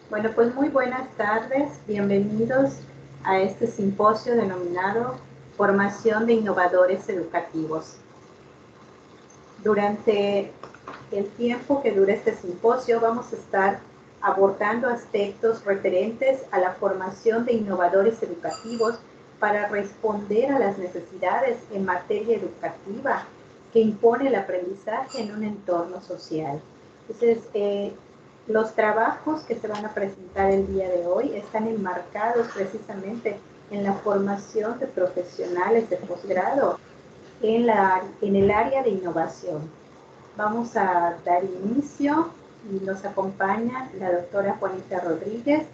Bueno, pues muy buenas tardes, bienvenidos a este simposio denominado Formación de Innovadores Educativos. Durante el tiempo que dure este simposio vamos a estar abordando aspectos referentes a la formación de innovadores educativos para responder a las necesidades en materia educativa que impone el aprendizaje en un entorno social. Entonces, los trabajos que se van a presentar el día de hoy están enmarcados precisamente en la formación de profesionales de posgrado en el área de innovación. Vamos a dar inicio y nos acompaña la doctora Juanita Rodríguez,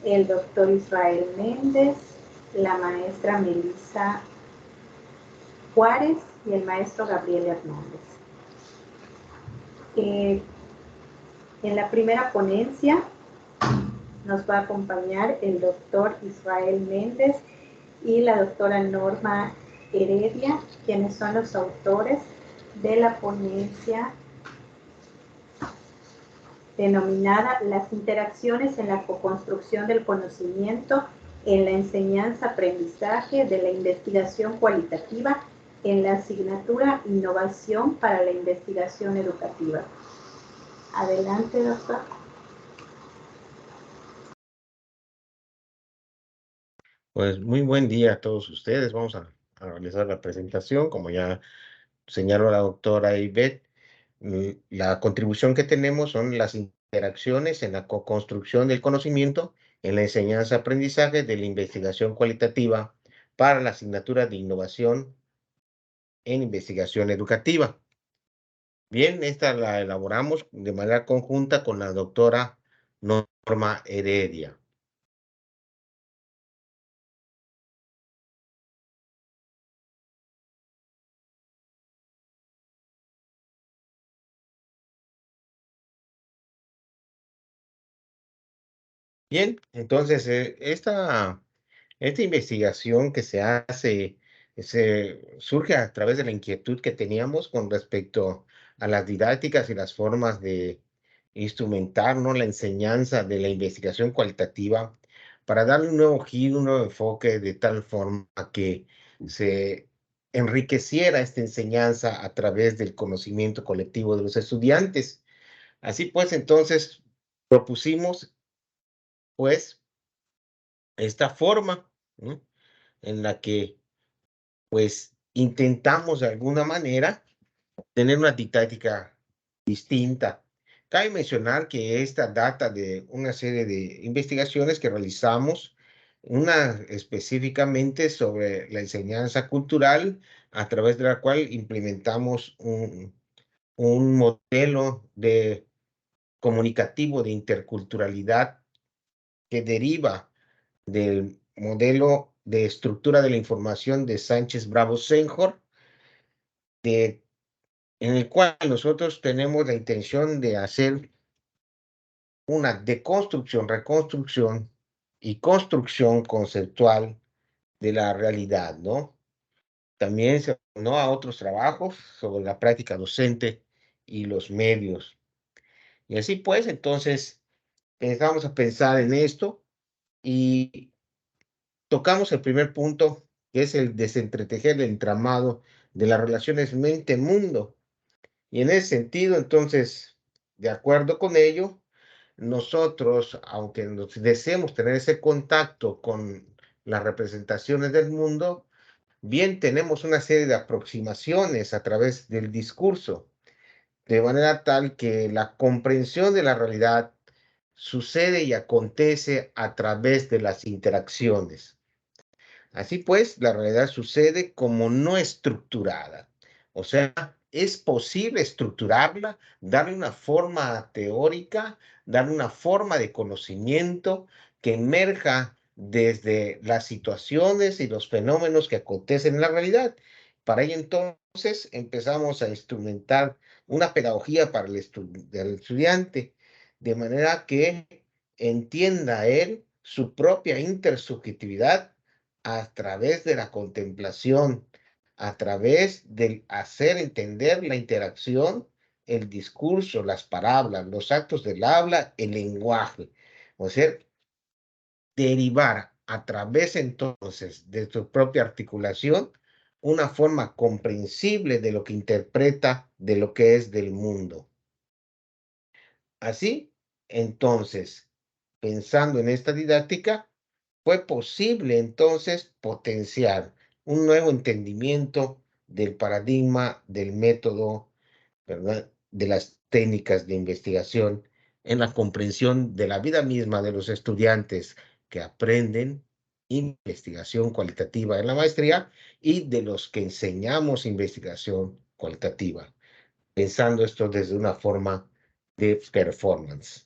el doctor Israel Méndez, la maestra Melissa Juárez y el maestro Gabriel Hernández. En la primera ponencia nos va a acompañar el doctor Israel Méndez y la doctora Norma Heredia, quienes son los autores de la ponencia denominada Las interacciones en la coconstrucción del conocimiento en la enseñanza-aprendizaje de la investigación cualitativa en la asignatura Innovación para la Investigación Educativa. Adelante, doctor. Pues muy buen día a todos ustedes. Vamos a realizar la presentación. Como ya señaló la doctora Ivette, la contribución que tenemos son las interacciones en la co-construcción del conocimiento, en la enseñanza-aprendizaje de la investigación cualitativa para la asignatura de innovación en investigación educativa. Bien, esta la elaboramos de manera conjunta con la doctora Norma Heredia. Bien, entonces esta investigación que se hace surge a través de la inquietud que teníamos con respecto a las didácticas y las formas de instrumentar, ¿no?, la enseñanza de la investigación cualitativa para darle un nuevo giro, un nuevo enfoque de tal forma que se enriqueciera esta enseñanza a través del conocimiento colectivo de los estudiantes. Así pues, entonces propusimos, pues, esta forma, ¿no?, en la que, pues, intentamos de alguna manera tener una didáctica distinta. Cabe mencionar que esta data de una serie de investigaciones que realizamos, una específicamente sobre la enseñanza cultural, a través de la cual implementamos un modelo de comunicativo de interculturalidad que deriva del modelo de estructura de la información de Sánchez Bravo Senghor, de, en el cual nosotros tenemos la intención de hacer una deconstrucción, reconstrucción y construcción conceptual de la realidad, ¿no? También se unió a otros trabajos sobre la práctica docente y los medios. Y así pues, entonces, empezamos a pensar en esto y tocamos el primer punto, que es el desentretejer el entramado de las relaciones mente-mundo. Y en ese sentido, entonces, de acuerdo con ello, nosotros, aunque nos deseemos tener ese contacto con las representaciones del mundo, bien tenemos una serie de aproximaciones a través del discurso, de manera tal que la comprensión de la realidad sucede y acontece a través de las interacciones. Así pues, la realidad sucede como no estructurada. O sea, es posible estructurarla, darle una forma teórica, darle una forma de conocimiento que emerja desde las situaciones y los fenómenos que acontecen en la realidad. Para ello, entonces, empezamos a instrumentar una pedagogía para el estudiante, de manera que entienda él su propia intersubjetividad a través de la contemplación, a través del hacer entender la interacción, el discurso, las palabras, los actos del habla, el lenguaje. O sea, derivar a través entonces de tu propia articulación una forma comprensible de lo que interpreta de lo que es del mundo. Así, entonces, pensando en esta didáctica, fue posible entonces potenciar un nuevo entendimiento del paradigma del método, ¿verdad? De las técnicas de investigación en la comprensión de la vida misma de los estudiantes que aprenden investigación cualitativa en la maestría y de los que enseñamos investigación cualitativa, pensando esto desde una forma de performance.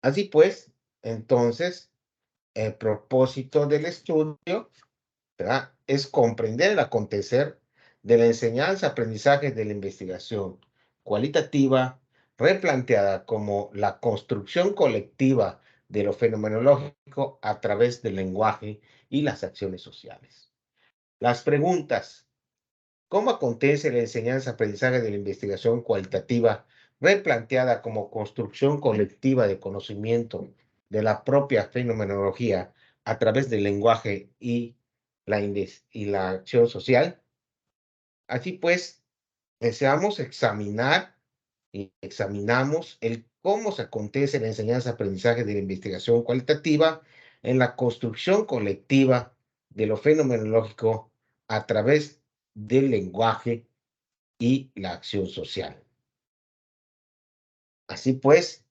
Así pues, entonces, el propósito del estudio, ¿verdad?, es comprender el acontecer de la enseñanza-aprendizaje de la investigación cualitativa, replanteada como la construcción colectiva de lo fenomenológico a través del lenguaje y las acciones sociales. Las preguntas: ¿cómo acontece la enseñanza-aprendizaje de la investigación cualitativa replanteada como construcción colectiva de conocimiento de la propia fenomenología a través del lenguaje y la acción social? Así pues, deseamos examinar y examinamos el cómo se acontece la enseñanza-aprendizaje de la investigación cualitativa en la construcción colectiva de lo fenomenológico a través del lenguaje y la acción social. Así pues,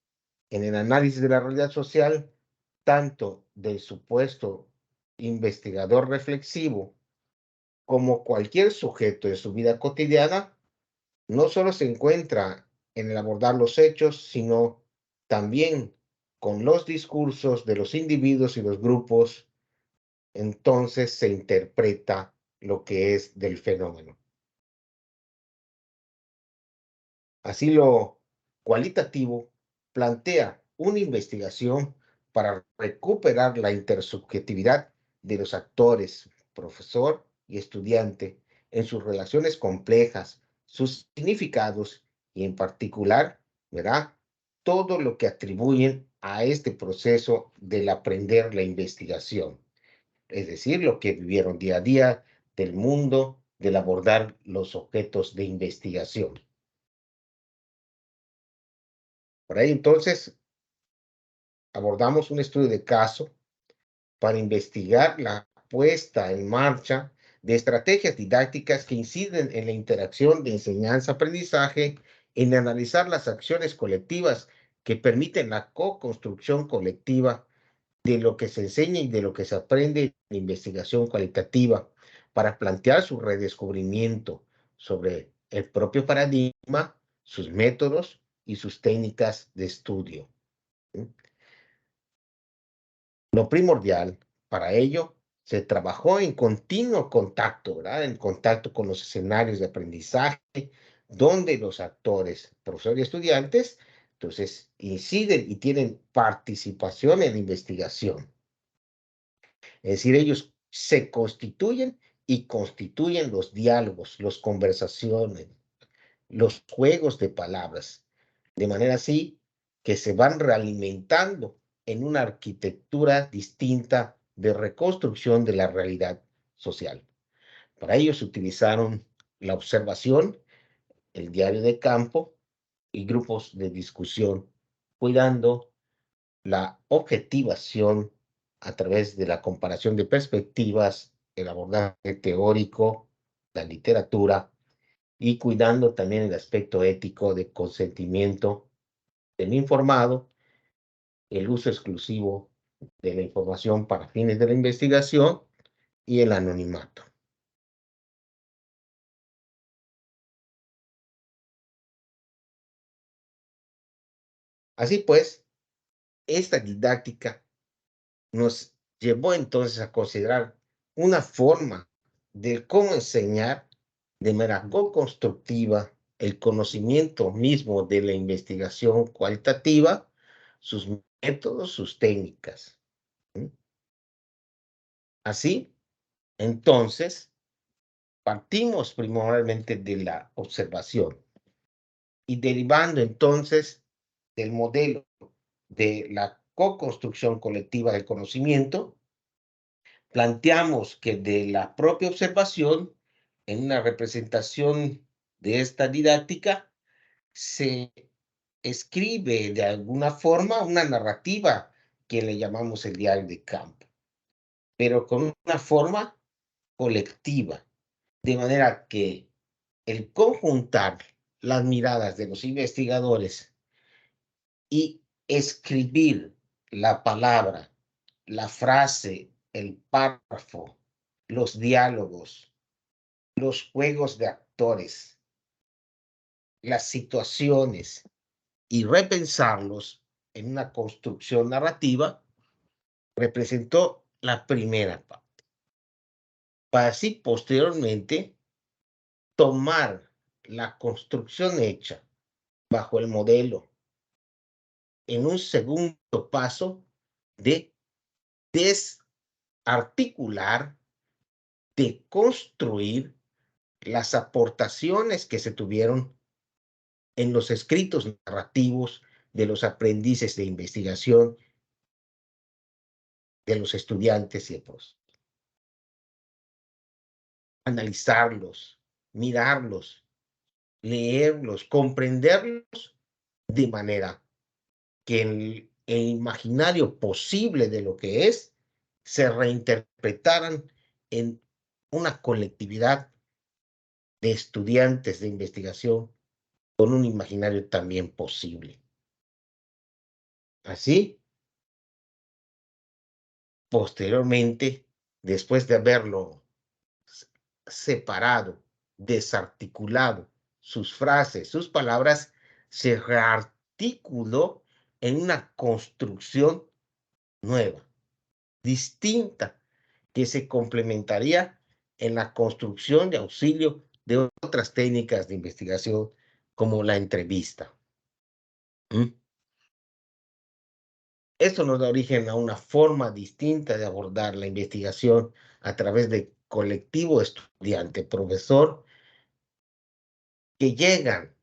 en el análisis de la realidad social, tanto del supuesto investigador reflexivo como cualquier sujeto de su vida cotidiana, no solo se encuentra en el abordar los hechos, sino también con los discursos de los individuos y los grupos, entonces se interpreta lo que es del fenómeno. Así, lo cualitativo plantea una investigación para recuperar la intersubjetividad de los actores, profesor y estudiante, en sus relaciones complejas, sus significados y en particular, ¿verdad?, todo lo que atribuyen a este proceso del aprender la investigación, es decir, lo que vivieron día a día del mundo, del abordar los objetos de investigación. Por ahí entonces abordamos un estudio de caso para investigar la puesta en marcha de estrategias didácticas que inciden en la interacción de enseñanza-aprendizaje, en analizar las acciones colectivas que permiten la co-construcción colectiva de lo que se enseña y de lo que se aprende en investigación cualitativa, para plantear su redescubrimiento sobre el propio paradigma, sus métodos y sus técnicas de estudio. Lo primordial para ello, se trabajó en continuo contacto, ¿verdad? En contacto con los escenarios de aprendizaje, donde los actores, profesores y estudiantes, entonces inciden y tienen participación en la investigación. Es decir, ellos se constituyen y constituyen los diálogos, las conversaciones, los juegos de palabras, de manera así que se van realimentando en una arquitectura distinta de reconstrucción de la realidad social. Para ello se utilizaron la observación, el diario de campo y grupos de discusión, cuidando la objetivación a través de la comparación de perspectivas, el abordaje teórico, la literatura, y cuidando también el aspecto ético de consentimiento del informado, el uso exclusivo de la información para fines de la investigación y el anonimato. Así pues, esta didáctica nos llevó entonces a considerar una forma de cómo enseñar de manera co-constructiva el conocimiento mismo de la investigación cualitativa, sus métodos, sus técnicas. Así, entonces, partimos primordialmente de la observación y derivando entonces del modelo de la co-construcción colectiva del conocimiento, planteamos que de la propia observación, en una representación de esta didáctica, se escribe de alguna forma una narrativa que le llamamos el diario de campo, pero con una forma colectiva, de manera que el conjuntar las miradas de los investigadores y escribir la palabra, la frase, el párrafo, los diálogos, los juegos de actores, las situaciones y repensarlos en una construcción narrativa representó la primera parte, para así posteriormente tomar la construcción hecha bajo el modelo en un segundo paso de desarticular, de construir las aportaciones que se tuvieron en los escritos narrativos de los aprendices de investigación, de los estudiantes y otros. Analizarlos, mirarlos, leerlos, comprenderlos de manera que el imaginario posible de lo que es se reinterpretaran en una colectividad de estudiantes de investigación con un imaginario también posible. Así, posteriormente, después de haberlo separado, desarticulado, sus frases, sus palabras, se rearticuló en una construcción nueva, distinta, que se complementaría en la construcción de auxilio de otras técnicas de investigación como la entrevista. ¿Mm? Esto nos da origen a una forma distinta de abordar la investigación a través de colectivo estudiante-profesor que llegan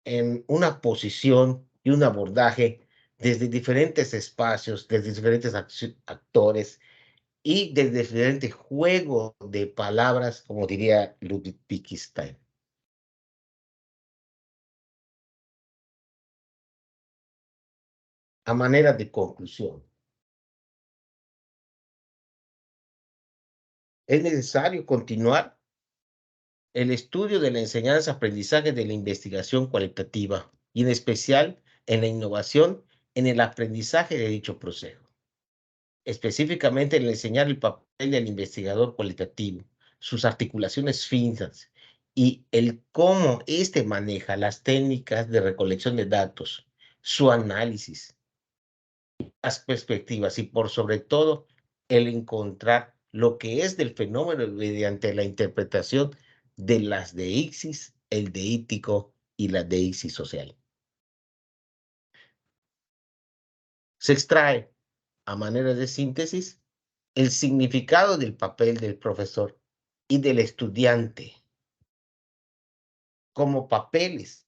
en una posición y un abordaje desde diferentes espacios, desde diferentes actores y desde diferentes juegos de palabras, como diría Ludwig Wittgenstein. A manera de conclusión, es necesario continuar el estudio de la enseñanza-aprendizaje de la investigación cualitativa y en especial en la innovación en el aprendizaje de dicho proceso, específicamente en enseñar el papel del investigador cualitativo, sus articulaciones finas y el cómo éste maneja las técnicas de recolección de datos, su análisis, las perspectivas y por sobre todo el encontrar lo que es del fenómeno mediante la interpretación de las deixis, el deítico y la deixis social. Se extrae, a manera de síntesis, el significado del papel del profesor y del estudiante como papeles,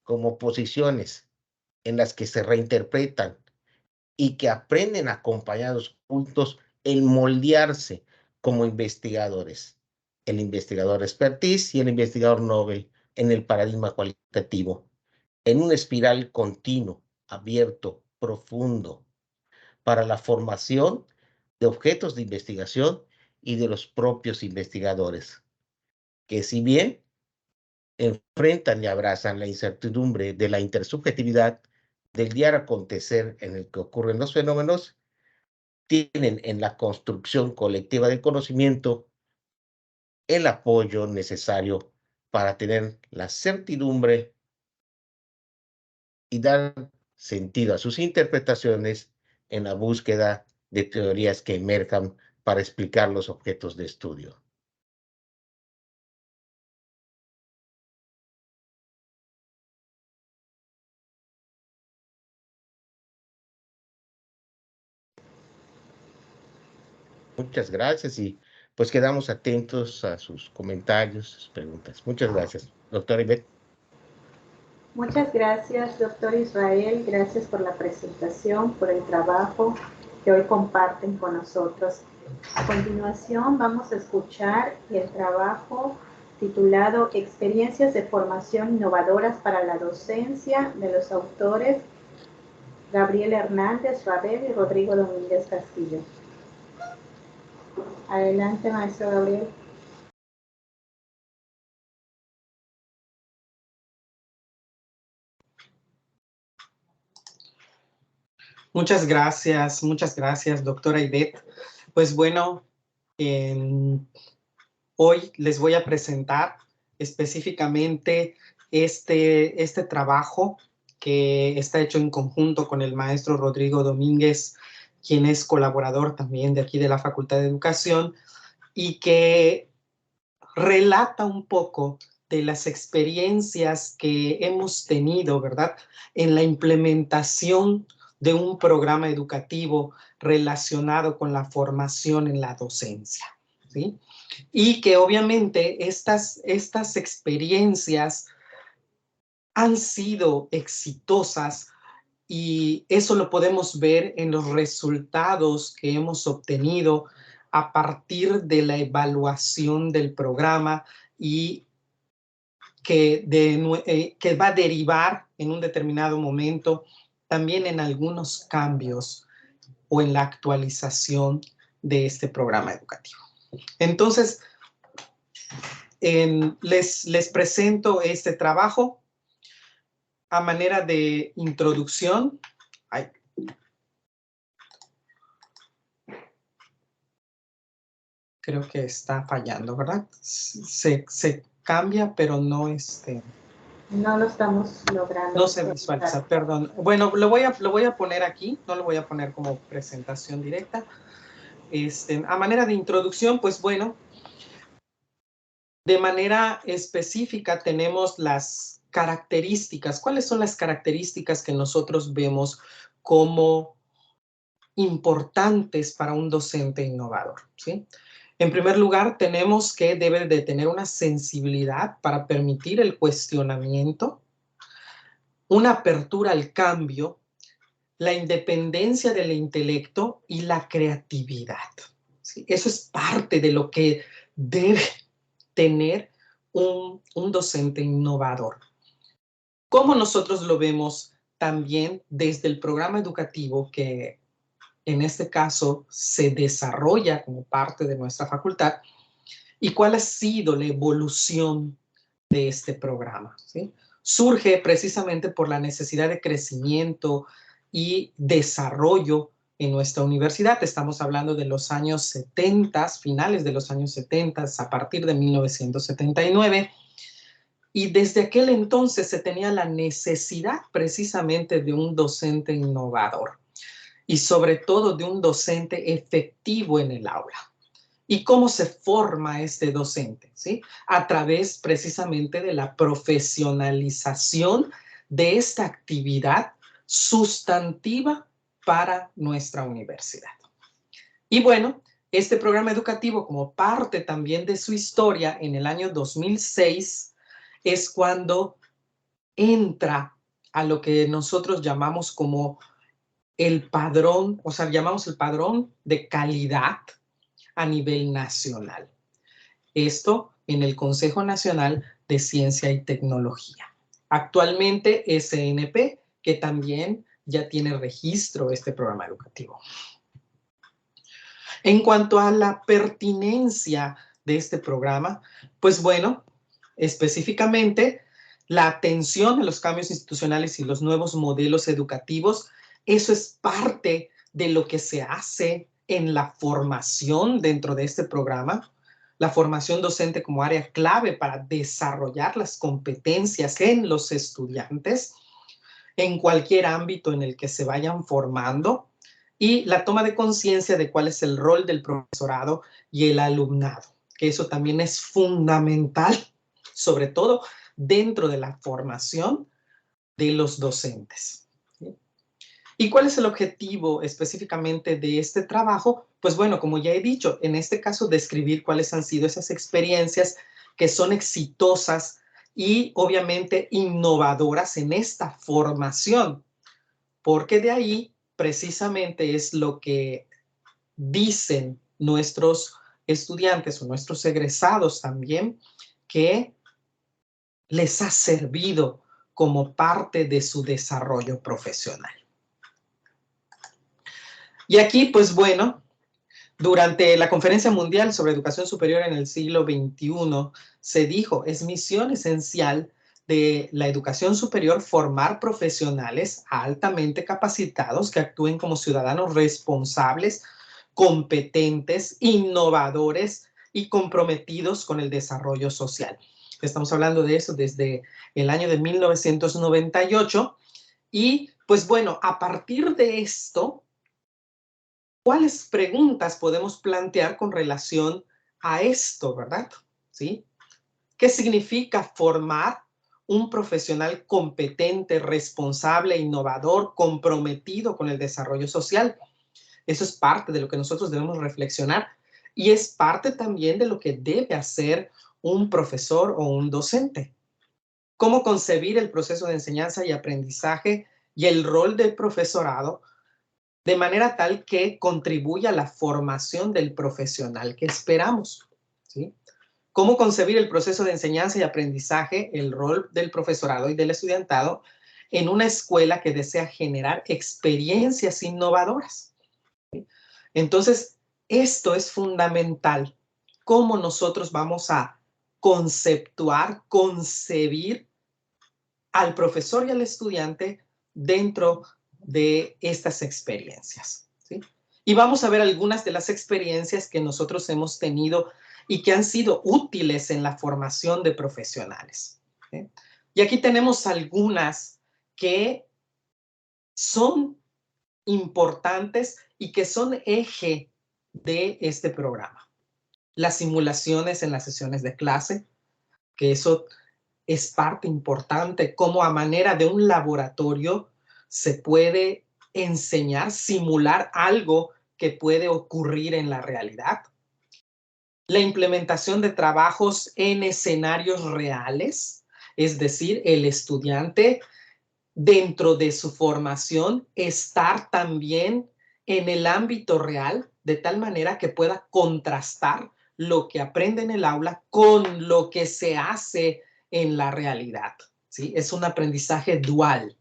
como posiciones en las que se reinterpretan y que aprenden acompañados juntos el moldearse como investigadores. El investigador expertise y el investigador Nobel en el paradigma cualitativo, en una espiral continuo, abierto, profundo, para la formación de objetos de investigación y de los propios investigadores, que si bien enfrentan y abrazan la incertidumbre de la intersubjetividad del diario acontecer en el que ocurren los fenómenos, tienen en la construcción colectiva del conocimiento el apoyo necesario para tener la certidumbre y dar sentido a sus interpretaciones en la búsqueda de teorías que emerjan para explicar los objetos de estudio. Muchas gracias y pues quedamos atentos a sus comentarios, sus preguntas. Muchas gracias, doctora Ivette. Muchas gracias, doctor Israel. Gracias por la presentación, por el trabajo que hoy comparten con nosotros. A continuación vamos a escuchar el trabajo titulado Experiencias de formación innovadoras para la docencia, de los autores Gabriel Hernández Rabel y Rodrigo Domínguez Castillo. Adelante, maestro Gabriel. Muchas gracias, doctora Ivette. Pues bueno, hoy les voy a presentar específicamente este trabajo que está hecho en conjunto con el maestro Rodrigo Domínguez, quien es colaborador también de aquí de la Facultad de Educación, y que relata un poco de las experiencias que hemos tenido, ¿verdad?, en la implementación de un programa educativo relacionado con la formación en la docencia, ¿sí? Y que obviamente estas experiencias han sido exitosas y eso lo podemos ver en los resultados que hemos obtenido a partir de la evaluación del programa y que va a derivar en un determinado momento también en algunos cambios o en la actualización de este programa educativo. Entonces, les presento este trabajo a manera de introducción. Creo que está fallando, ¿verdad? Se cambia, pero no No lo estamos logrando. No se visualiza, perdón. Bueno, lo voy a poner aquí, no lo voy a poner como presentación directa. A manera de introducción, pues bueno, de manera específica tenemos las características. ¿Cuáles son las características que nosotros vemos como importantes para un docente innovador? ¿Sí? En primer lugar, tenemos que debe de tener una sensibilidad para permitir el cuestionamiento, una apertura al cambio, la independencia del intelecto y la creatividad. ¿Sí? Eso es parte de lo que debe tener un docente innovador. Como nosotros lo vemos también desde el programa educativo que en este caso se desarrolla como parte de nuestra facultad, y cuál ha sido la evolución de este programa, ¿sí? Surge precisamente por la necesidad de crecimiento y desarrollo en nuestra universidad. Estamos hablando de los años 70, finales de los años 70, a partir de 1979, y desde aquel entonces se tenía la necesidad precisamente de un docente innovador y sobre todo de un docente efectivo en el aula. ¿Y cómo se forma este docente? ¿Sí? A través precisamente de la profesionalización de esta actividad sustantiva para nuestra universidad. Y bueno, este programa educativo, como parte también de su historia, en el año 2006, es cuando entra a lo que nosotros llamamos como el padrón, o sea, llamamos el padrón de calidad a nivel nacional. Esto en el Consejo Nacional de Ciencia y Tecnología. Actualmente SNP, que también ya tiene registro este programa educativo. En cuanto a la pertinencia de este programa, pues bueno, específicamente la atención a los cambios institucionales y los nuevos modelos educativos, eso es parte de lo que se hace en la formación dentro de este programa, la formación docente como área clave para desarrollar las competencias en los estudiantes en cualquier ámbito en el que se vayan formando, y la toma de conciencia de cuál es el rol del profesorado y el alumnado, que eso también es fundamental, sobre todo dentro de la formación de los docentes. ¿Y cuál es el objetivo específicamente de este trabajo? Pues bueno, como ya he dicho, en este caso describir cuáles han sido esas experiencias que son exitosas y obviamente innovadoras en esta formación, porque de ahí precisamente es lo que dicen nuestros estudiantes o nuestros egresados también, que les ha servido como parte de su desarrollo profesional. Y aquí, pues bueno, durante la Conferencia Mundial sobre Educación Superior en el siglo XXI, se dijo, es misión esencial de la educación superior formar profesionales altamente capacitados que actúen como ciudadanos responsables, competentes, innovadores y comprometidos con el desarrollo social. Estamos hablando de eso desde el año de 1998. Y pues bueno, a partir de esto, ¿cuáles preguntas podemos plantear con relación a esto, verdad? ¿Sí? ¿Qué significa formar un profesional competente, responsable, innovador, comprometido con el desarrollo social? Eso es parte de lo que nosotros debemos reflexionar y es parte también de lo que debe hacer un profesor o un docente. ¿Cómo concebir el proceso de enseñanza y aprendizaje y el rol del profesorado de manera tal que contribuya a la formación del profesional que esperamos? ¿Sí? ¿Cómo concebir el proceso de enseñanza y aprendizaje, el rol del profesorado y del estudiantado en una escuela que desea generar experiencias innovadoras? ¿Sí? Entonces, esto es fundamental. ¿Cómo nosotros vamos a conceptuar, concebir al profesor y al estudiante dentro de estas experiencias? ¿Sí? Y vamos a ver algunas de las experiencias que nosotros hemos tenido y que han sido útiles en la formación de profesionales. ¿Sí? Y aquí tenemos algunas que son importantes y que son eje de este programa. Las simulaciones en las sesiones de clase, que eso es parte importante, como a manera de un laboratorio se puede enseñar, simular algo que puede ocurrir en la realidad. La implementación de trabajos en escenarios reales, es decir, el estudiante dentro de su formación estar también en el ámbito real, de tal manera que pueda contrastar lo que aprende en el aula con lo que se hace en la realidad. ¿Sí? Es un aprendizaje dual.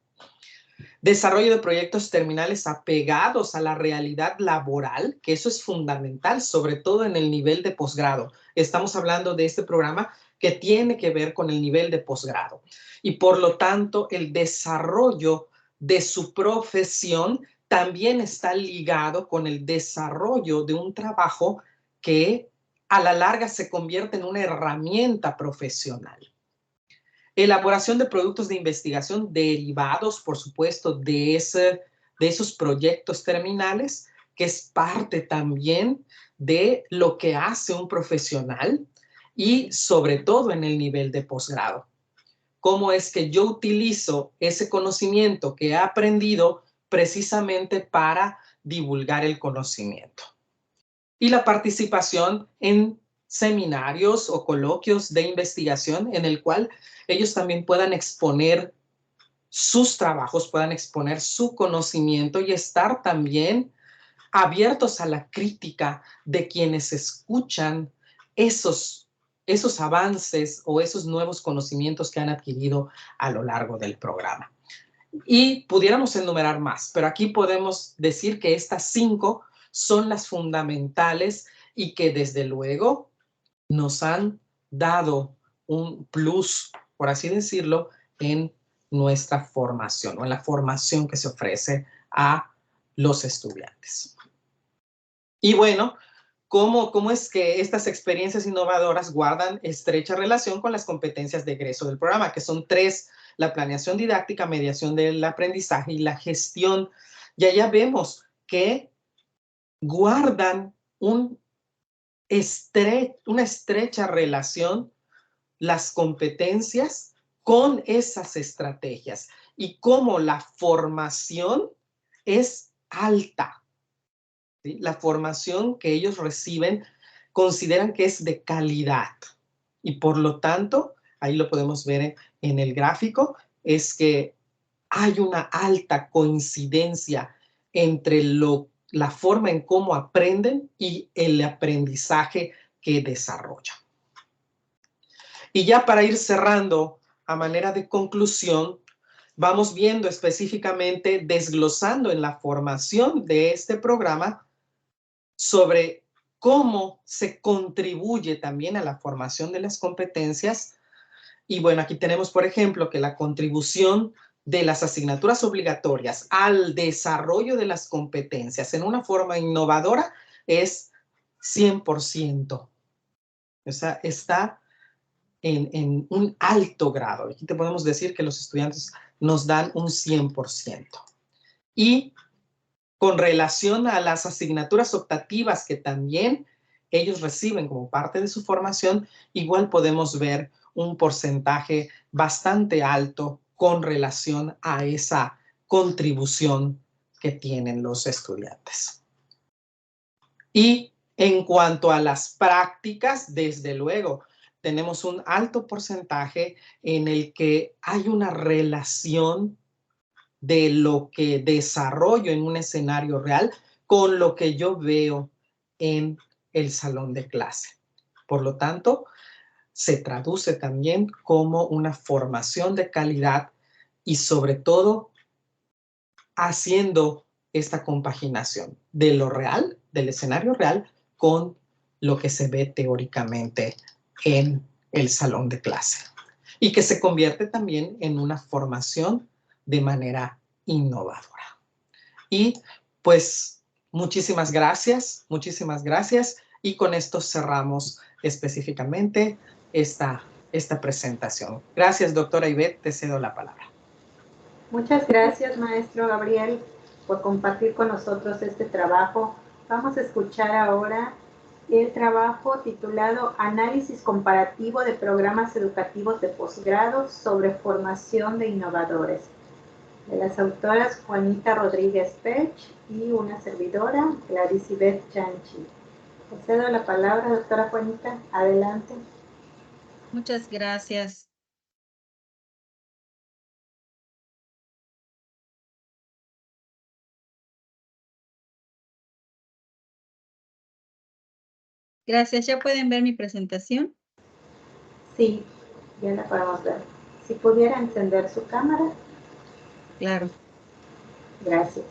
Desarrollo de proyectos terminales apegados a la realidad laboral, que eso es fundamental, sobre todo en el nivel de posgrado. Estamos hablando de este programa que tiene que ver con el nivel de posgrado. Y por lo tanto, el desarrollo de su profesión también está ligado con el desarrollo de un trabajo que a la larga se convierte en una herramienta profesional. Elaboración de productos de investigación derivados, por supuesto, de esos proyectos terminales, que es parte también de lo que hace un profesional y sobre todo en el nivel de posgrado. ¿Cómo es que yo utilizo ese conocimiento que he aprendido precisamente para divulgar el conocimiento? Y la participación en seminarios o coloquios de investigación en el cual ellos también puedan exponer sus trabajos, puedan exponer su conocimiento y estar también abiertos a la crítica de quienes escuchan esos avances o esos nuevos conocimientos que han adquirido a lo largo del programa. Y pudiéramos enumerar más, pero aquí podemos decir que estas 5 son las fundamentales y que desde luego nos han dado un plus, por así decirlo, en nuestra formación o en la formación que se ofrece a los estudiantes. Y bueno, ¿cómo es que estas experiencias innovadoras guardan estrecha relación con las competencias de egreso del programa? Que son 3, la planeación didáctica, mediación del aprendizaje y la gestión. Y allá vemos que guardan una estrecha relación las competencias con esas estrategias y cómo la formación es alta. ¿Sí? La formación que ellos reciben consideran que es de calidad y por lo tanto ahí lo podemos ver en el gráfico, es que hay una alta coincidencia entre la forma en cómo aprenden y el aprendizaje que desarrollan. Y ya para ir cerrando, a manera de conclusión, vamos viendo específicamente, desglosando en la formación de este programa sobre cómo se contribuye también a la formación de las competencias. Y bueno, aquí tenemos, por ejemplo, que la contribución de las asignaturas obligatorias al desarrollo de las competencias en una forma innovadora es 100%. O sea, está en un alto grado. Aquí te podemos decir que los estudiantes nos dan un 100%. Y con relación a las asignaturas optativas que también ellos reciben como parte de su formación, igual podemos ver un porcentaje bastante alto con relación a esa contribución que tienen los estudiantes. Y en cuanto a las prácticas, desde luego, tenemos un alto porcentaje en el que hay una relación de lo que desarrollo en un escenario real con lo que yo veo en el salón de clase. Por lo tanto, se traduce también como una formación de calidad y sobre todo haciendo esta compaginación de lo real, del escenario real, con lo que se ve teóricamente en el salón de clase y que se convierte también en una formación de manera innovadora. Y pues muchísimas gracias y con esto cerramos específicamente esta presentación. Gracias, doctora Ivette, te cedo la palabra. Muchas gracias, maestro Gabriel, por compartir con nosotros este trabajo. Vamos a escuchar ahora el trabajo titulado Análisis comparativo de programas educativos de posgrado sobre formación de innovadores, de las autoras Juanita Rodríguez Pech y una servidora, Gladysibeth Chanchi. Le cedo la palabra, doctora Juanita. Adelante. Muchas gracias. Gracias. ¿Ya pueden ver mi presentación? Sí, ya la podemos ver. Si pudiera encender su cámara. Claro. Gracias.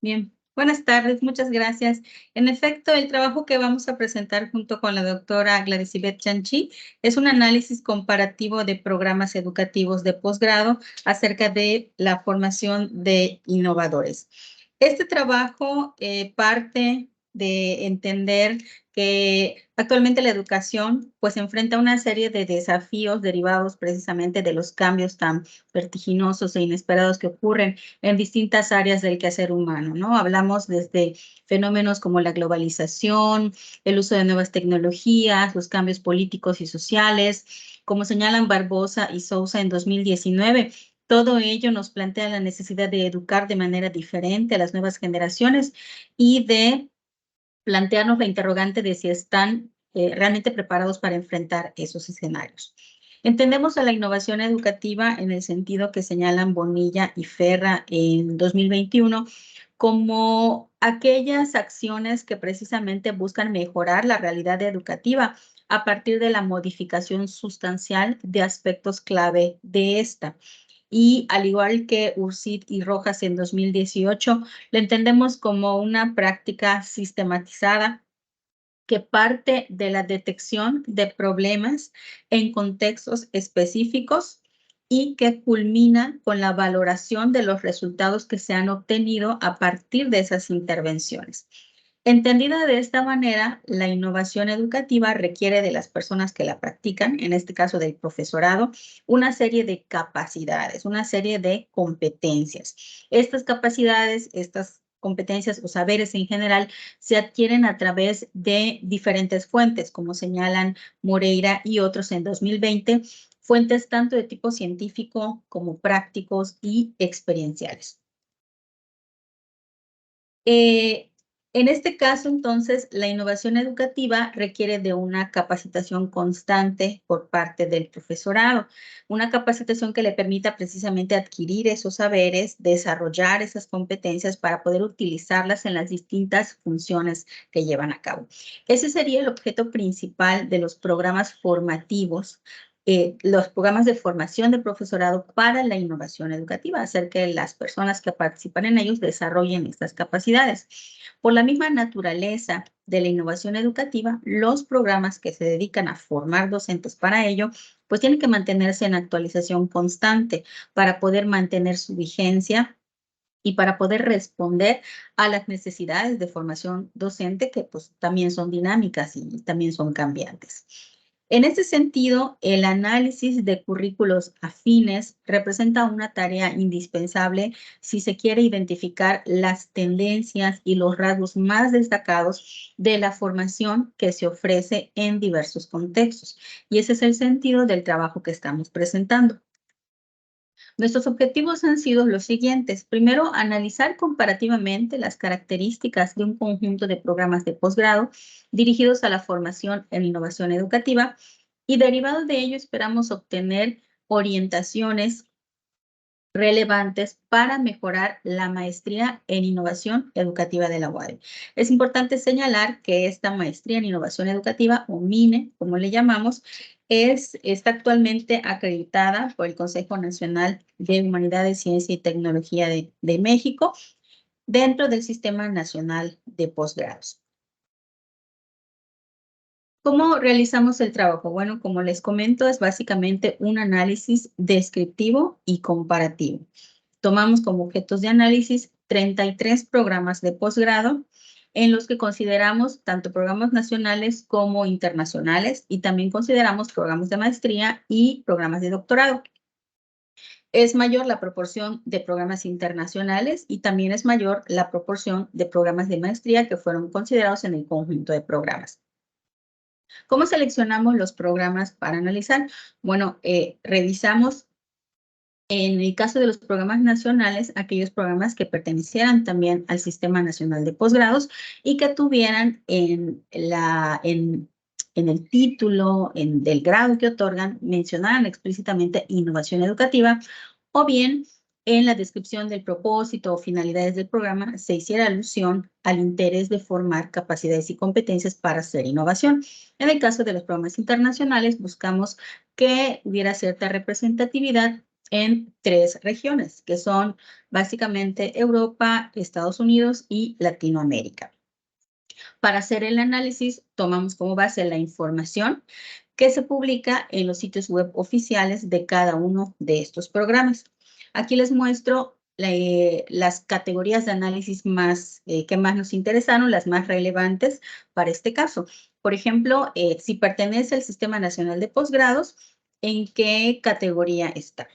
Bien. Buenas tardes, muchas gracias. En efecto, el trabajo que vamos a presentar junto con la doctora Gladysibeth Chanchi es un análisis comparativo de programas educativos de posgrado acerca de la formación de innovadores. Este trabajo parte de entender que actualmente la educación pues enfrenta una serie de desafíos derivados precisamente de los cambios tan vertiginosos e inesperados que ocurren en distintas áreas del quehacer humano, ¿no? Hablamos desde fenómenos como la globalización, el uso de nuevas tecnologías, los cambios políticos y sociales, como señalan Barbosa y Sousa en 2019. Todo ello nos plantea la necesidad de educar de manera diferente a las nuevas generaciones y de plantearnos la interrogante de si están realmente preparados para enfrentar esos escenarios. Entendemos a la innovación educativa en el sentido que señalan Bonilla y Ferra en 2021 como aquellas acciones que precisamente buscan mejorar la realidad educativa a partir de la modificación sustancial de aspectos clave de esta. Y al igual que Ursid y Rojas en 2018, lo entendemos como una práctica sistematizada que parte de la detección de problemas en contextos específicos y que culmina con la valoración de los resultados que se han obtenido a partir de esas intervenciones. Entendida de esta manera, la innovación educativa requiere de las personas que la practican, en este caso del profesorado, una serie de capacidades, una serie de competencias. Estas capacidades, estas competencias o saberes en general se adquieren a través de diferentes fuentes, como señalan Moreira y otros en 2020, fuentes tanto de tipo científico como prácticos y experienciales. En este caso, entonces, la innovación educativa requiere de una capacitación constante por parte del profesorado, una capacitación que le permita precisamente adquirir esos saberes, desarrollar esas competencias para poder utilizarlas en las distintas funciones que llevan a cabo. Ese sería el objeto principal de los programas formativos, los programas de formación de profesorado para la innovación educativa, hacer que las personas que participan en ellos desarrollen estas capacidades. Por la misma naturaleza de la innovación educativa, los programas que se dedican a formar docentes para ello, pues tienen que mantenerse en actualización constante para poder mantener su vigencia y para poder responder a las necesidades de formación docente que pues también son dinámicas y también son cambiantes. En este sentido, el análisis de currículos afines representa una tarea indispensable si se quiere identificar las tendencias y los rasgos más destacados de la formación que se ofrece en diversos contextos. Y ese es el sentido del trabajo que estamos presentando. Nuestros objetivos han sido los siguientes. Primero, analizar comparativamente las características de un conjunto de programas de posgrado dirigidos a la formación en innovación educativa y derivado de ello esperamos obtener orientaciones relevantes para mejorar la maestría en innovación educativa de la UADY. Es importante señalar que esta maestría en innovación educativa, o MINE, como le llamamos, está actualmente acreditada por el Consejo Nacional de Humanidades, Ciencia y Tecnología de México dentro del Sistema Nacional de Posgrados. ¿Cómo realizamos el trabajo? Bueno, como les comento, es básicamente un análisis descriptivo y comparativo. Tomamos como objetos de análisis 33 programas de posgrado en los que consideramos tanto programas nacionales como internacionales y también consideramos programas de maestría y programas de doctorado. Es mayor la proporción de programas internacionales y también es mayor la proporción de programas de maestría que fueron considerados en el conjunto de programas. ¿Cómo seleccionamos los programas para analizar? Bueno, revisamos en el caso de los programas nacionales, aquellos programas que pertenecieran también al Sistema Nacional de Posgrados y que tuvieran en el título del grado que otorgan, mencionaran explícitamente innovación educativa, o bien en la descripción del propósito o finalidades del programa se hiciera alusión al interés de formar capacidades y competencias para hacer innovación. En el caso de los programas internacionales, buscamos que hubiera cierta representatividad en 3 regiones, que son básicamente Europa, Estados Unidos y Latinoamérica. Para hacer el análisis, tomamos como base la información que se publica en los sitios web oficiales de cada uno de estos programas. Aquí les muestro las categorías de análisis que más nos interesaron, las más relevantes para este caso. Por ejemplo, si pertenece al Sistema Nacional de Posgrados, ¿en qué categoría está?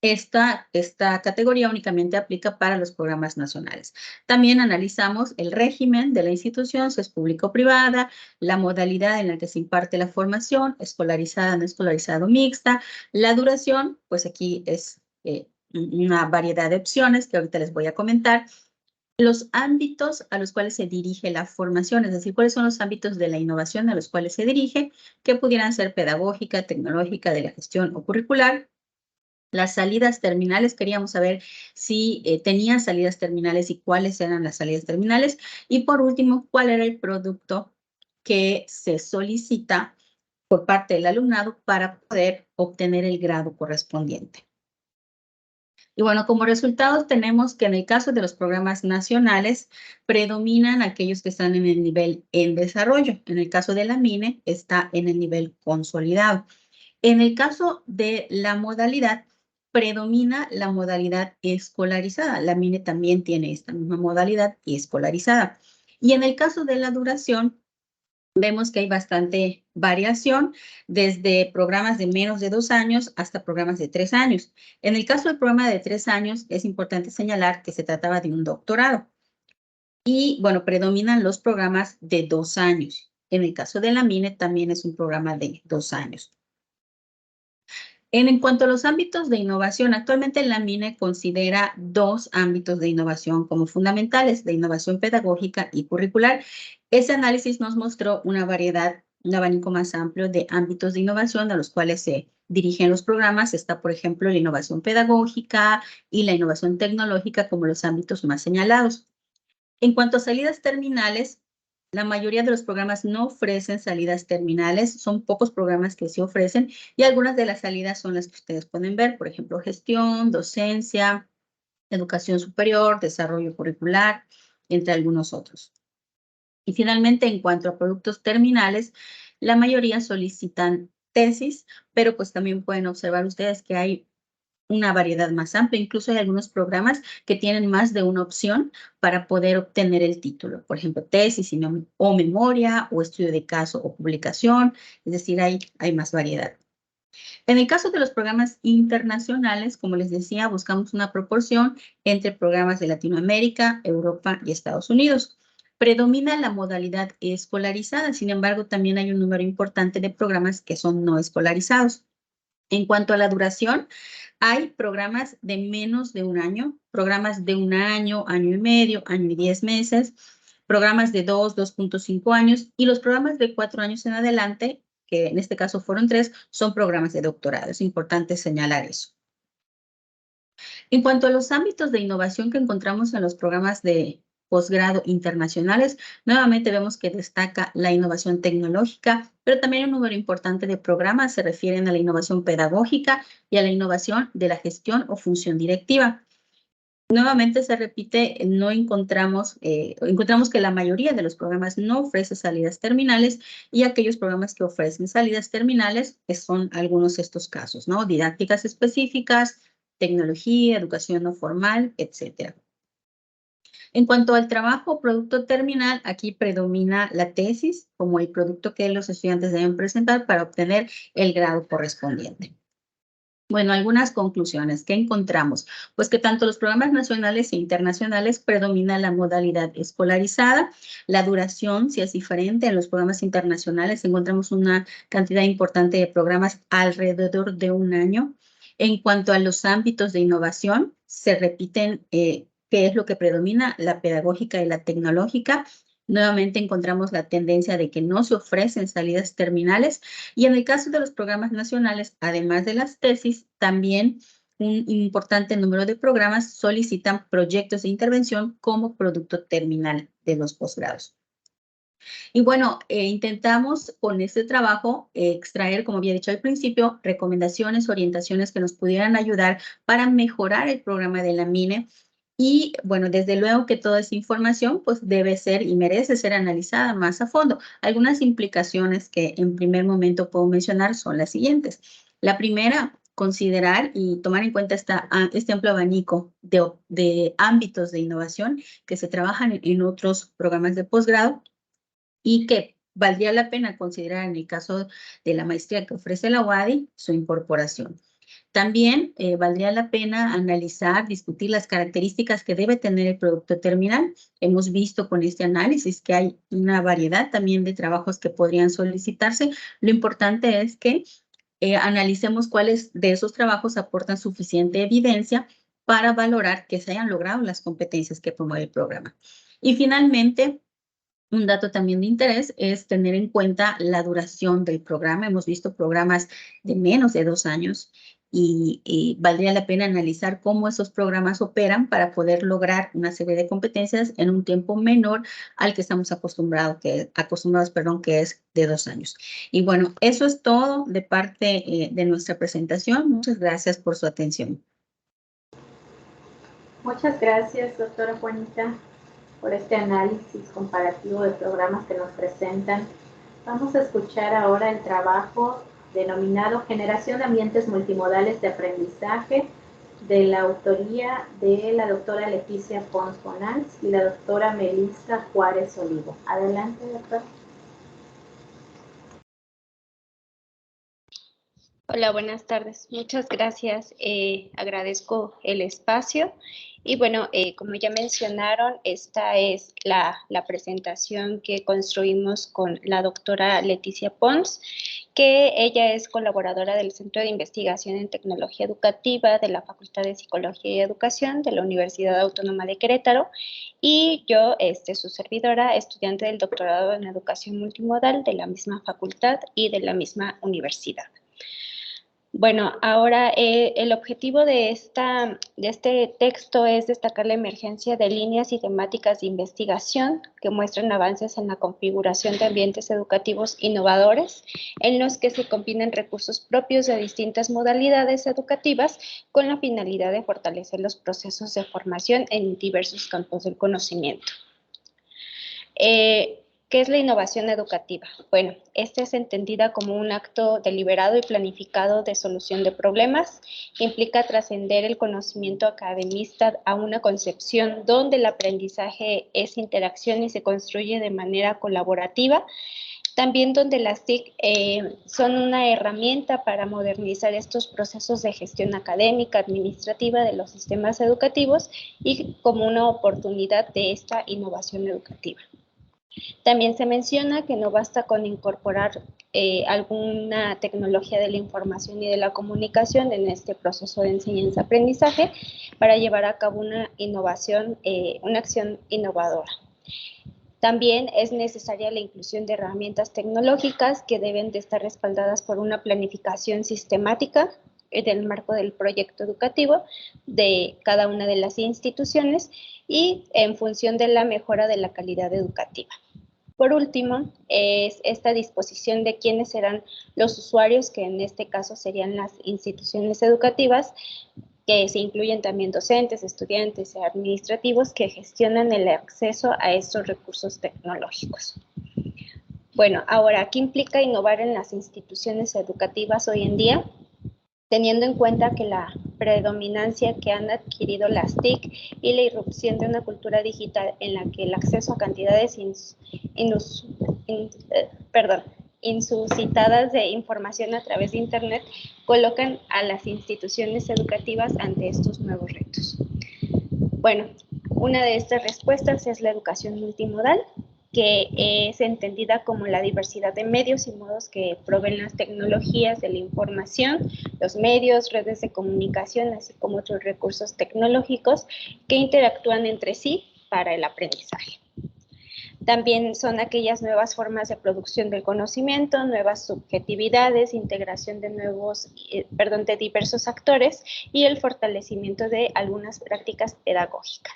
Esta categoría únicamente aplica para los programas nacionales. También analizamos el régimen de la institución, si es público o privada, la modalidad en la que se imparte la formación, escolarizada, no escolarizada o mixta, la duración, pues aquí es una variedad de opciones que ahorita les voy a comentar, los ámbitos a los cuales se dirige la formación, es decir, cuáles son los ámbitos de la innovación a los cuales se dirige, que pudieran ser pedagógica, tecnológica, de la gestión o curricular. Las salidas terminales, queríamos saber si tenían salidas terminales y cuáles eran las salidas terminales. Y por último, cuál era el producto que se solicita por parte del alumnado para poder obtener el grado correspondiente. Y bueno, como resultado tenemos que en el caso de los programas nacionales predominan aquellos que están en el nivel en desarrollo. En el caso de la MINE está en el nivel consolidado. En el caso de la modalidad, predomina la modalidad escolarizada. La MINE también tiene esta misma modalidad y escolarizada. Y en el caso de la duración, vemos que hay bastante variación, desde programas de menos de 2 años hasta programas de 3 años. En el caso del programa de 3 años, es importante señalar que se trataba de un doctorado. Y, bueno, predominan los programas de 2 años. En el caso de la MINE, también es un programa de 2 años. En cuanto a los ámbitos de innovación, actualmente la MINE considera 2 ámbitos de innovación como fundamentales, de innovación pedagógica y curricular. Ese análisis nos mostró una variedad, un abanico más amplio de ámbitos de innovación a los cuales se dirigen los programas. Está, por ejemplo, la innovación pedagógica y la innovación tecnológica como los ámbitos más señalados. En cuanto a salidas terminales, la mayoría de los programas no ofrecen salidas terminales, son pocos programas que sí ofrecen y algunas de las salidas son las que ustedes pueden ver, por ejemplo, gestión, docencia, educación superior, desarrollo curricular, entre algunos otros. Y finalmente, en cuanto a productos terminales, la mayoría solicitan tesis, pero pues también pueden observar ustedes que hay una variedad más amplia. Incluso hay algunos programas que tienen más de una opción para poder obtener el título. Por ejemplo, tesis o memoria o estudio de caso o publicación. Es decir, hay más variedad. En el caso de los programas internacionales, como les decía, buscamos una proporción entre programas de Latinoamérica, Europa y Estados Unidos. Predomina la modalidad escolarizada, sin embargo, también hay un número importante de programas que son no escolarizados. En cuanto a la duración, hay programas de menos de un año, programas de 1 año, año y medio, año y 10 meses, programas de 2.5 años y los programas de 4 años en adelante, que en este caso fueron 3, son programas de doctorado. Es importante señalar eso. En cuanto a los ámbitos de innovación que encontramos en los programas de posgrado internacionales, nuevamente vemos que destaca la innovación tecnológica, pero también un número importante de programas se refieren a la innovación pedagógica y a la innovación de la gestión o función directiva. Nuevamente se repite, encontramos que la mayoría de los programas no ofrece salidas terminales y aquellos programas que ofrecen salidas terminales son algunos de estos casos, ¿no? Didácticas específicas, tecnología, educación no formal, etcétera. En cuanto al trabajo o producto terminal, aquí predomina la tesis como el producto que los estudiantes deben presentar para obtener el grado correspondiente. Bueno, algunas conclusiones. ¿Qué encontramos? Pues que tanto los programas nacionales e internacionales predomina la modalidad escolarizada. La duración sí es diferente. En los programas internacionales encontramos una cantidad importante de programas alrededor de 1 año. En cuanto a los ámbitos de innovación, se repiten qué es lo que predomina, la pedagógica y la tecnológica. Nuevamente encontramos la tendencia de que no se ofrecen salidas terminales y en el caso de los programas nacionales, además de las tesis, también un importante número de programas solicitan proyectos de intervención como producto terminal de los posgrados. Y bueno, intentamos con este trabajo extraer, como había dicho al principio, recomendaciones, orientaciones que nos pudieran ayudar para mejorar el programa de la MINE. Y bueno, desde luego que toda esa información pues debe ser y merece ser analizada más a fondo. Algunas implicaciones que en primer momento puedo mencionar son las siguientes. La primera, considerar y tomar en cuenta este amplio abanico de ámbitos de innovación que se trabajan en otros programas de posgrado y que valdría la pena considerar en el caso de la maestría que ofrece la UADY, su incorporación. También valdría la pena analizar, discutir las características que debe tener el producto terminal. Hemos visto con este análisis que hay una variedad también de trabajos que podrían solicitarse. Lo importante es que analicemos cuáles de esos trabajos aportan suficiente evidencia para valorar que se hayan logrado las competencias que promueve el programa. Y finalmente, un dato también de interés es tener en cuenta la duración del programa. Hemos visto programas de menos de 2 años y valdría la pena analizar cómo esos programas operan para poder lograr una serie de competencias en un tiempo menor al que estamos acostumbrados, que es de 2 años. Y bueno, eso es todo de parte de nuestra presentación. Muchas gracias por su atención. Muchas gracias, doctora Juanita, por este análisis comparativo de programas que nos presentan. Vamos a escuchar ahora el trabajo denominado Generación de Ambientes Multimodales de Aprendizaje, de la autoría de la doctora Leticia Pons Bonals y la doctora Melissa Juárez Olivo. Adelante, doctora. Hola, buenas tardes. Muchas gracias. Agradezco el espacio. Y bueno, como ya mencionaron, esta es la presentación que construimos con la doctora Leticia Pons. que ella es colaboradora del Centro de Investigación en Tecnología Educativa de la Facultad de Psicología y Educación de la Universidad Autónoma de Querétaro, y yo, su servidora, estudiante del doctorado en Educación Multimodal de la misma facultad y de la misma universidad. Bueno, ahora el objetivo de este texto es destacar la emergencia de líneas y temáticas de investigación que muestran avances en la configuración de ambientes educativos innovadores en los que se combinan recursos propios de distintas modalidades educativas con la finalidad de fortalecer los procesos de formación en diversos campos del conocimiento. ¿Qué es la innovación educativa? Bueno, esta es entendida como un acto deliberado y planificado de solución de problemas que implica trascender el conocimiento academista a una concepción donde el aprendizaje es interacción y se construye de manera colaborativa. También donde las TIC son una herramienta para modernizar estos procesos de gestión académica, administrativa de los sistemas educativos y como una oportunidad de esta innovación educativa. También se menciona que no basta con incorporar alguna tecnología de la información y de la comunicación en este proceso de enseñanza-aprendizaje para llevar a cabo una innovación, una acción innovadora. También es necesaria la inclusión de herramientas tecnológicas que deben de estar respaldadas por una planificación sistemática del marco del proyecto educativo de cada una de las instituciones y en función de la mejora de la calidad educativa. Por último, es esta disposición de quiénes serán los usuarios, que en este caso serían las instituciones educativas, que se incluyen también docentes, estudiantes y administrativos que gestionan el acceso a estos recursos tecnológicos. Bueno, ahora, ¿qué implica innovar en las instituciones educativas hoy en día? Teniendo en cuenta que la predominancia que han adquirido las TIC y la irrupción de una cultura digital en la que el acceso a cantidades insuscitadas de información a través de Internet colocan a las instituciones educativas ante estos nuevos retos. Bueno, una de estas respuestas es la educación multimodal, que es entendida como la diversidad de medios y modos que proveen las tecnologías de la información, los medios, redes de comunicación, así como otros recursos tecnológicos que interactúan entre sí para el aprendizaje. También son aquellas nuevas formas de producción del conocimiento, nuevas subjetividades, integración de de diversos actores y el fortalecimiento de algunas prácticas pedagógicas.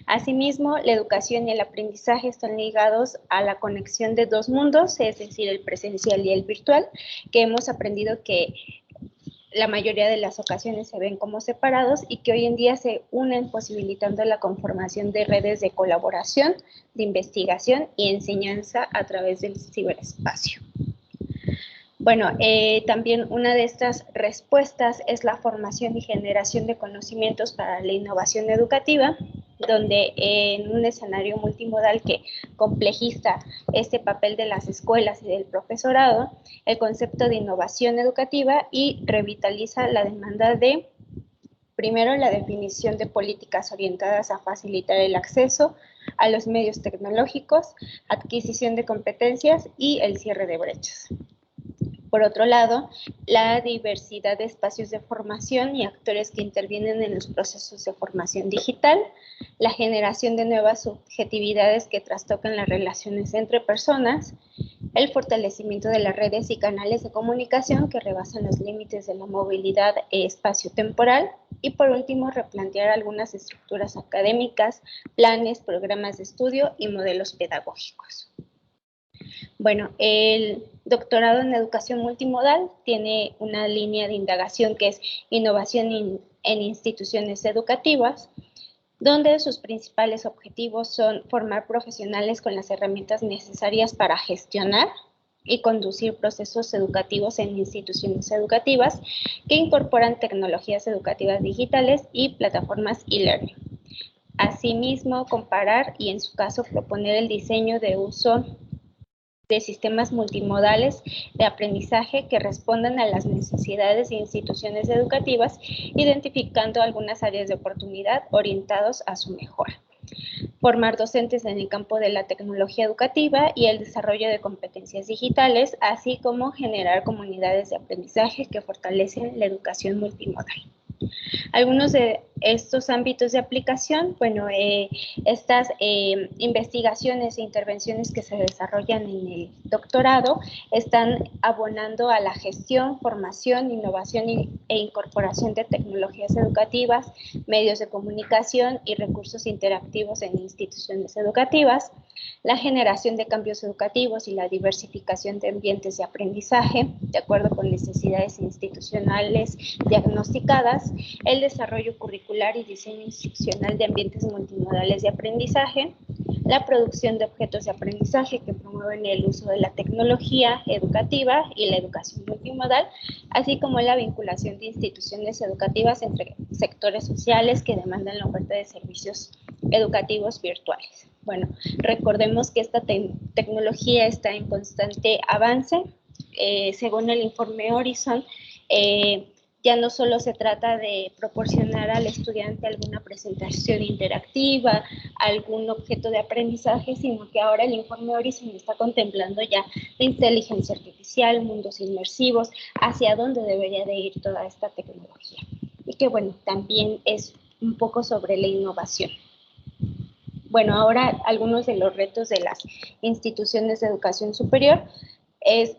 Asimismo, la educación y el aprendizaje están ligados a la conexión de dos mundos, es decir, el presencial y el virtual, que hemos aprendido que la mayoría de las ocasiones se ven como separados y que hoy en día se unen posibilitando la conformación de redes de colaboración, de investigación y enseñanza a través del ciberespacio. Bueno, también una de estas respuestas es la formación y generación de conocimientos para la innovación educativa, donde en un escenario multimodal que complejiza este papel de las escuelas y del profesorado, el concepto de innovación educativa y revitaliza la demanda de, primero, la definición de políticas orientadas a facilitar el acceso a los medios tecnológicos, adquisición de competencias y el cierre de brechas. Por otro lado, la diversidad de espacios de formación y actores que intervienen en los procesos de formación digital, la generación de nuevas subjetividades que trastocan las relaciones entre personas, el fortalecimiento de las redes y canales de comunicación que rebasan los límites de la movilidad espacio-temporal y, por último, replantear algunas estructuras académicas, planes, programas de estudio y modelos pedagógicos. Bueno, el doctorado en educación multimodal tiene una línea de indagación que es innovación en instituciones educativas, donde sus principales objetivos son formar profesionales con las herramientas necesarias para gestionar y conducir procesos educativos en instituciones educativas que incorporan tecnologías educativas digitales y plataformas e-learning. Asimismo, comparar y en su caso proponer el diseño de uso de sistemas multimodales de aprendizaje que respondan a las necesidades de instituciones educativas, identificando algunas áreas de oportunidad orientados a su mejora. formar docentes en el campo de la tecnología educativa y el desarrollo de competencias digitales, así como generar comunidades de aprendizaje que fortalecen la educación multimodal. Algunos de estos ámbitos de aplicación, bueno, estas investigaciones e intervenciones que se desarrollan en el doctorado están abonando a la gestión, formación, innovación e incorporación de tecnologías educativas, medios de comunicación y recursos interactivos en instituciones educativas, la generación de cambios educativos y la diversificación de ambientes de aprendizaje, de acuerdo con necesidades institucionales diagnosticadas, el desarrollo curricular y diseño institucional de ambientes multimodales de aprendizaje, la producción de objetos de aprendizaje que promueven el uso de la tecnología educativa y la educación multimodal, así como la vinculación de instituciones educativas entre sectores sociales que demandan la oferta de servicios educativos virtuales. Bueno, recordemos que esta tecnología está en constante avance. Según el informe Horizon, ya no solo se trata de proporcionar al estudiante alguna presentación interactiva, algún objeto de aprendizaje, sino que ahora el informe Horizon está contemplando ya la inteligencia artificial, mundos inmersivos, hacia dónde debería de ir toda esta tecnología. Y que bueno, también es un poco sobre la innovación. Bueno, ahora algunos de los retos de las instituciones de educación superior es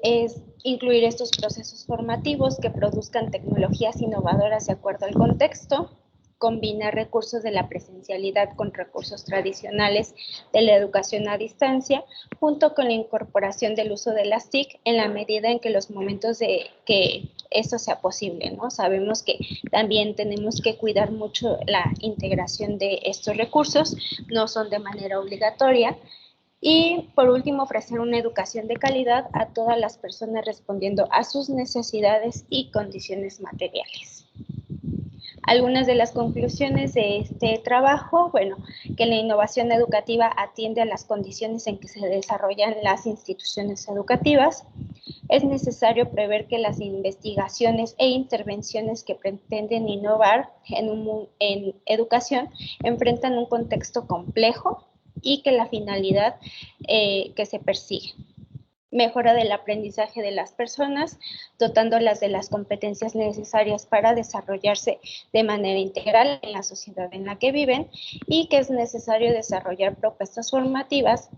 incluir estos procesos formativos que produzcan tecnologías innovadoras de acuerdo al contexto, combinar recursos de la presencialidad con recursos tradicionales de la educación a distancia, junto con la incorporación del uso de las TIC en la medida en que los momentos de que esto sea posible, ¿no? Sabemos que también tenemos que cuidar mucho la integración de estos recursos, no son de manera obligatoria. Y por último, ofrecer una educación de calidad a todas las personas respondiendo a sus necesidades y condiciones materiales. Algunas de las conclusiones de este trabajo, bueno, que la innovación educativa atiende a las condiciones en que se desarrollan las instituciones educativas. Es necesario prever que las investigaciones e intervenciones que pretenden innovar en educación enfrentan un contexto complejo y que la finalidad que se persigue. Mejora del aprendizaje de las personas, dotándolas de las competencias necesarias para desarrollarse de manera integral en la sociedad en la que viven, y que es necesario desarrollar propuestas formativas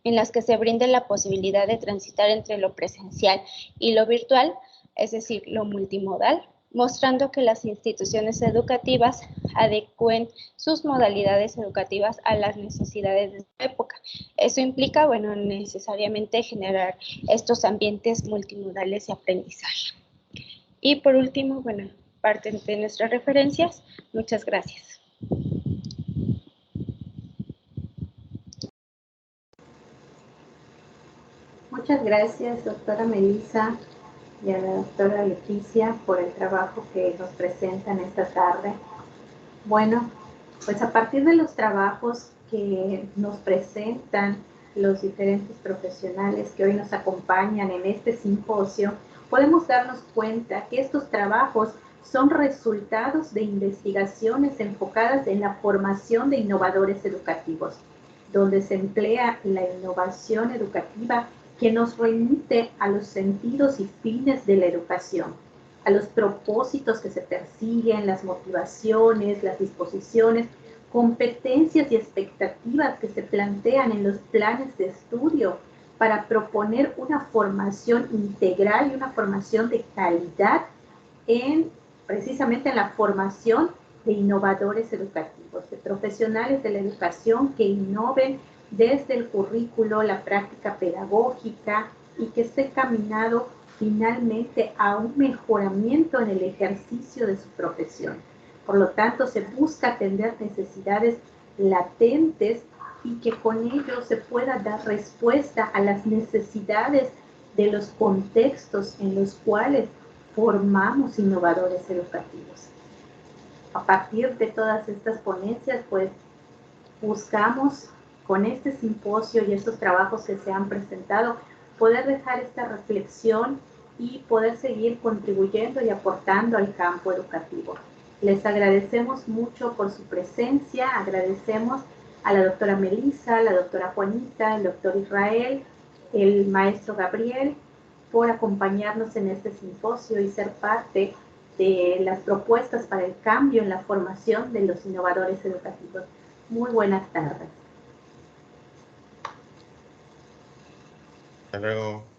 en las que se brinde la posibilidad de transitar entre lo presencial y lo virtual, es decir, lo multimodal, mostrando que las instituciones educativas adecúen sus modalidades educativas a las necesidades de la época. Eso implica, bueno, necesariamente generar estos ambientes multimodales de aprendizaje. Y por último, bueno, parte de nuestras referencias. Muchas gracias. Muchas gracias, doctora Melissa, y a la doctora Leticia por el trabajo que nos presentan esta tarde. Bueno, pues a partir de los trabajos que nos presentan los diferentes profesionales que hoy nos acompañan en este simposio, podemos darnos cuenta que estos trabajos son resultados de investigaciones enfocadas en la formación de innovadores educativos, donde se emplea la innovación educativa que nos remite a los sentidos y fines de la educación, a los propósitos que se persiguen, las motivaciones, las disposiciones, competencias y expectativas que se plantean en los planes de estudio para proponer una formación integral y una formación de calidad precisamente en la formación de innovadores educativos, de profesionales de la educación que innoven desde el currículo, la práctica pedagógica y que esté caminado finalmente a un mejoramiento en el ejercicio de su profesión. Por lo tanto, se busca atender necesidades latentes y que con ello se pueda dar respuesta a las necesidades de los contextos en los cuales formamos innovadores educativos. A partir de todas estas ponencias, pues buscamos con este simposio y estos trabajos que se han presentado, poder dejar esta reflexión y poder seguir contribuyendo y aportando al campo educativo. Les agradecemos mucho por su presencia, agradecemos a la doctora Melissa, la doctora Juanita, el doctor Israel, el maestro Gabriel, por acompañarnos en este simposio y ser parte de las propuestas para el cambio en la formación de los innovadores educativos. Muy buenas tardes. Hasta luego.